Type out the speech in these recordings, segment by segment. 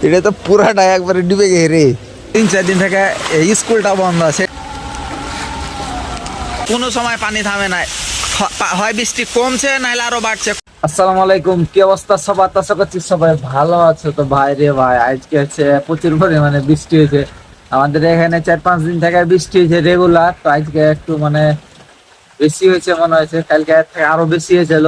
এটা তো পুরাটা একবারে ডুবে গেছে রে। 3-4 দিন থেকে এই স্কুলটা বন্ধ আছে, কোনো সময় পানি থামে না, হয় বৃষ্টি কমছে নাহলে আরো বাড়ছে। আসসালামু আলাইকুম, কি অবস্থা সবার? আশা করছি সবাই ভালো আছে। তো ভাই রে ভাই, আজকে হচ্ছে প্রচুর পরিমাণে বৃষ্টি হয়েছে আমাদের এখানে। 4-5 দিন থেকে বৃষ্টি হয়েছে রেগুলার। তো আজকে একটু মানে বেশি হয়েছে মনে হয়েছে, কালকে থেকে আরো বেশি হয়েছিল।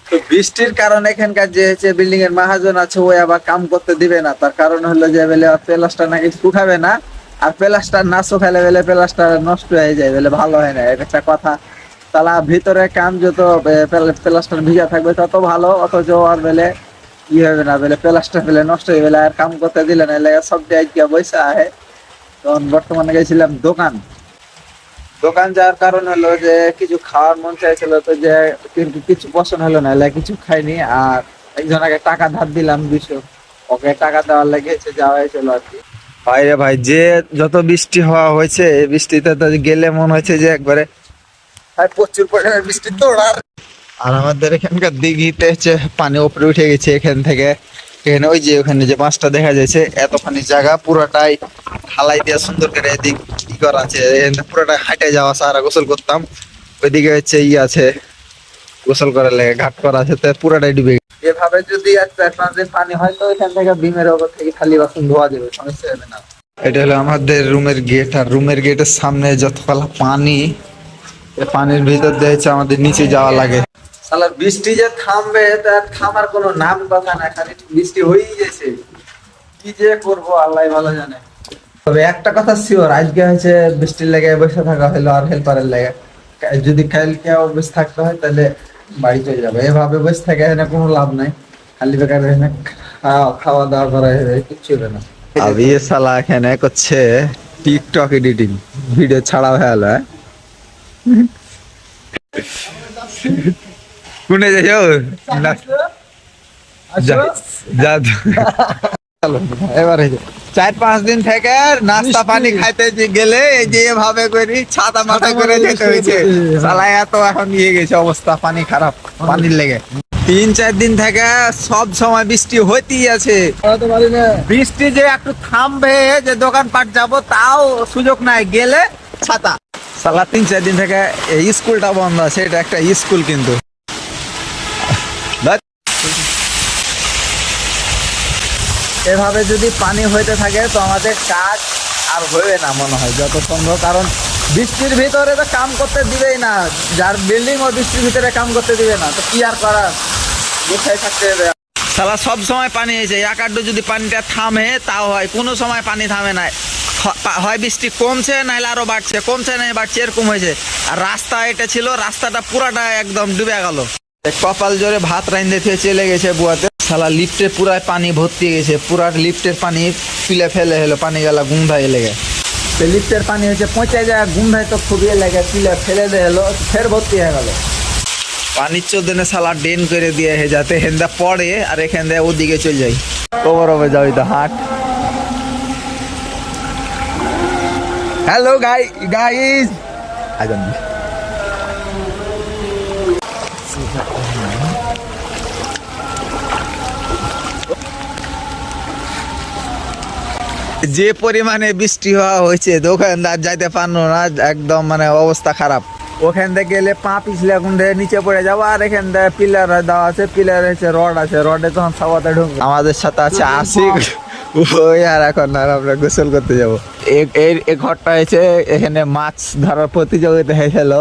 তো বৃষ্টির কারণে এখানকার যে হচ্ছে বিল্ডিং এর মহাজন আছে ওই আবার কাম করতে দিবে না। তার কারণ হলো যে বেলে প্লাস্টার নাকি শুকাবে না, আর প্লাস্টার না শুকালে বেলে প্লাস্টার নষ্ট হয়ে যায়, বেলে ভালো হয় না, এটা একটা কথা। তালা ভিতরে কাম যত প্লাস্টার ভিজা থাকবে তত ভালো, অথচ আর বেলে ই হবে না, বেলে প্লাস্টার বেলে নষ্ট হয়ে গেলে আর কাম করতে দিলে না, এলাকা সব জায়গায় বৈশা আহে। তখন বর্তমানে গেছিলাম দোকান যাওয়ার কারণ হলো যে কিছু খাওয়ার মন চাইছিল, তো যে কিন্তু কিছু পছন্দ হলো না, এলাকা কিছু খাইনি। আর একজনকে টাকা ধার দিলাম 200, ওকে টাকা দেওয়ার লেগেছে যাওয়া হয়েছিল আর কি। ভাই রে ভাই, যে যত বৃষ্টি হওয়া হয়েছে, এই বৃষ্টিতে তো গেলে মনে হচ্ছে যে একবারে প্রচুর পরিমাণে বৃষ্টি দৌড়ার। আর আমাদের এখানকার দিঘিতে হচ্ছে পানি উপরে উঠে গেছে এখান থেকে। এখানে ওই যে ওখানে যে মাছটা দেখা যাচ্ছে, এতখানি জায়গা পুরোটাই ঢালাই দিয়ে সুন্দর করে এদিক ই করা আছে, পুরোটা হাঁটে যাওয়া সারা গোসল করতাম। ওইদিকে হচ্ছে ই আছে, গোসল করার লেগে ঘাট করা আছে, তো পুরোটাই ডুবে গেছে। এভাবে যদি আর 4-5 দিন পানি হয় তো এখান থেকে বিমের ওপর থেকে খালি বাসন ধোয়া যাবে, সমস্যা হবে না। এটা হলো আমাদের রুমের গেট, আর রুমের গেটের সামনে যতগুলা পানি, পানির ভিতর দিয়ে হচ্ছে আমাদের নিচে যাওয়া লাগে। শালা বৃষ্টি যে থামবে তার থামার কোনো নাম কথা না, খালি বৃষ্টি হয়েই গেছে। কি যে করবো আল্লাহ ভালো জানে। তবে একটা কথা শিওর, আজকে হচ্ছে বৃষ্টির লেগে বসে থাকা হলো আর হেল্পারের লেগে। যদি কালকে বসে থাকতে হয় তাহলে বাড়ি চলে যাবে। এভাবে বসে থাকে এখানে কোনো লাভ নাই, খালি বেকার এখানে খাওয়া দাওয়া করা কিচ্ছু হবে না। अभी ये साला এখানে করছে টিকটক এডিটিং, ভিডিও ছাড়া হয়ে গেল। কোনে যাও না, যা চলো এবারে 4-5 দিন থেকে নাস্তা পানি খাইতে গেলে এই যে এভাবে করি ছাতা মাথা করে যেতে হয়েছে। সালা এত এখন নিয়ে গেছে অবস্থা, পানি খারাপ পানির লেগে। 3-4 দিন থেকে সব সময় বৃষ্টি হইতেই আছে। বৃষ্টি যে একটু থামবে যে দোকানপাট যাব তাও সুযোগ নাই, গেলে ছাতা। সালা 3-4 দিন থেকে এই স্কুলটা বন্ধ আছে, এটা একটা স্কুল কিন্তু। এভাবে যদি পানি হইতে থাকে তো আমাদের কাজ আর হবে না মনে হয় যত সম্ভব। কারণ বৃষ্টির ভিতরে তো কাম করতে দিবেই না, যার বিল্ডিং ও বৃষ্টির ভিতরে কাম করতে দিবে না, তো কি আর করার, গুছাই থাকতে হবে। সালা সব সময় পানি হয়েছে, এক আধটু যদি পানিটা থামে তাও হয়, কোনো সময় পানি থামে না, হয় বৃষ্টি কমছে নাহলে আরো বাড়ছে, কমছে না বাড়ছে, এরকম হয়েছে। আর রাস্তা এটা ছিল, রাস্তাটা পুরাটা একদম ডুবে গেল। কপাল জোরে ভাত রাইন্দে থেকে চলে গেছে বুয়াতে। সালা লিফটে পুরাই পানি ভর্তি গেছে, পুরা লিফটের পানি ফিলে ফেলে হলো, পানি গেলা গুন্ধায় লেগে। লিফটের পানি হচ্ছে পৌঁছে যায়, গুন্ধায় তো খুবই লেগে, ফিলে ফেলে দিয়ে হলো, ফের ভর্তি হয়ে গেল। পানির চোদ্দনে সালা ড্রেন করে দিয়ে যাতে হেন্দা পড়ে আর এখান দিয়ে ওদিকে চলে যাই। কবর হবে যাও তো হাট। হ্যালো গাইস আজান যে পরিমাণে বৃষ্টি হওয়া হয়েছে দোকানদার যাইতে পারলো না, একদম মানে অবস্থা খারাপ। ওখান থেকে গেলে পা পিছলে এখন নিচে পড়ে যাবো, আর এখান থেকে পিলার দেওয়া আছে, পিলার হচ্ছে রড আছে, রডে তখন সবাতে ঢুকবে। আমাদের সাথে আছে আশিক, ওই আর এখন আর আমরা গোসল করতে যাবো। এই ঘরটা হয়েছে, এখানে মাছ ধরার প্রতিযোগিতা হয়েছিল,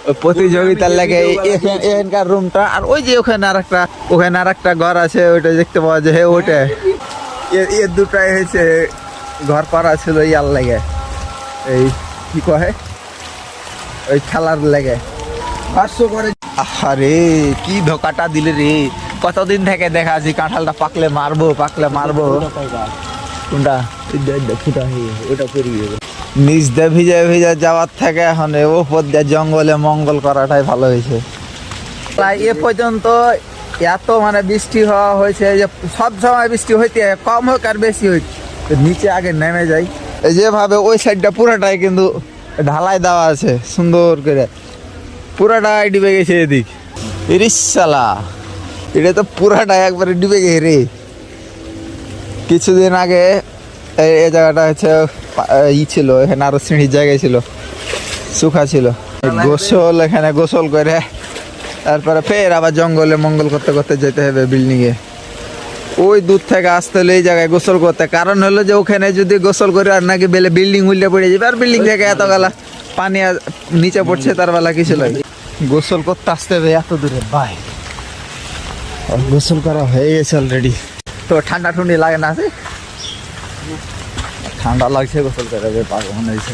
ওই প্রতিযোগিতার লাগে এখানকার রুমটা। আর ওই যে ওখানে আর একটা ঘর আছে, ওইটা দেখতে পাওয়া যায়, ওইটা এর দুটাই হয়েছে ঘর করা ছিল ইয়ার লেগে, এই কি কহে ওই খেলার লেগে। আরে কি ধোকাটা দিলে রে, কতদিন থেকে দেখা আছি কাঁঠালটা পাকলে মারবো কোনটা ওটা নিচ দিয়ে ভিজা যাওয়ার থেকে এখন ওপর দিয়ে জঙ্গলে মঙ্গল করাটাই ভালো হয়েছে। এ পর্যন্ত এত মানে বৃষ্টি হওয়া হয়েছে যে সব সময় বৃষ্টি হইতে কম হোক আর বেশি হোক নিচে আগে নেমে যাই। এই যেভাবে ওই সাইডটা পুরাটাই কিন্তু ঢালাই দেওয়া আছে সুন্দর করে, পুরাটাই ডুবে গেছে এদিক। ইরিশ শালা, এটা তো পুরাটাই একবারে ডুবে গেছে রে। কিছুদিন আগে এই জায়গাটা হচ্ছে ছিল, এখানে আরো সিঁড়ির জায়গায় ছিল, শুকা ছিল। গোসল, এখানে গোসল করে তারপরে ফের আবার জঙ্গলে মঙ্গল করতে করতে যেতে হবে বিল্ডিং এ। ওই দূর থেকে আসতে হলে এই জায়গায় গোসল করতে, কারণ হলো যে ওখানে যদি গোসল করে আর নাকি বেলে বিল্ডিং উল্টে পড়ে যাবে, আর বিল্ডিং থেকে এত গালা পানি নিচে পড়ছে, তার বেলা কিছু লাগে। গোসল করতে আসতে হবে এত দূরে ভাই। গোসল করা হয়ে গেছে অলরেডি। তো ঠান্ডা ঠুন্ডি লাগে না? আছে ঠান্ডা লাগছে, গোসল করে পাগল মনে হয়েছে।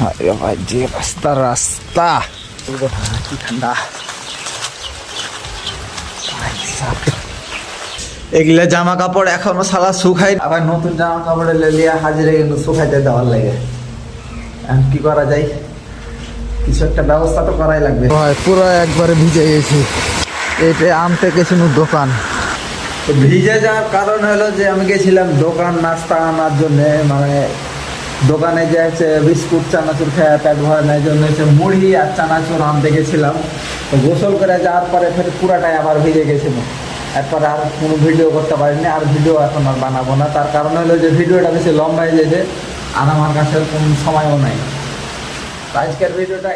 আরে ভাই যে রাস্তা রাস্তা কি ঠান্ডা। এগুলা জামা কাপড় এখনো সালা শুকাই, আবার নতুন জামা কাপড় লিয়ে হাজিরে কিন্তু শুকাইতে দেওয়ার লাগে। এখন কি করা যায়, কিছু একটা ব্যবস্থা তো করাই লাগবে। পুরো একবারে ভিজে গেছি। এটা আনতে গেছিল দোকান, তো ভিজে যাওয়ার কারণ হলো যে আমি গেছিলাম দোকান নাস্তা আনার জন্য, মানে দোকানে যে হচ্ছে বিস্কুট চানাচুর খেয়ে পেট ভরানোর জন্য হচ্ছে মুড়ি আর চানাচুর আনতে গেছিলাম। তো গোসল করে যাওয়ার পরে ফের পুরাটাই আবার ভিজে গেছিল। এরপরে আর কোনো ভিডিও করতে পারিনি, আর ভিডিও এখন আর বানাবো না। তার কারণ হলো যে ভিডিওটা বেশি লম্বা হয়ে যেতে, আর আমার কাছে কোনো সময়ও নাই। আজকের ভিডিওটা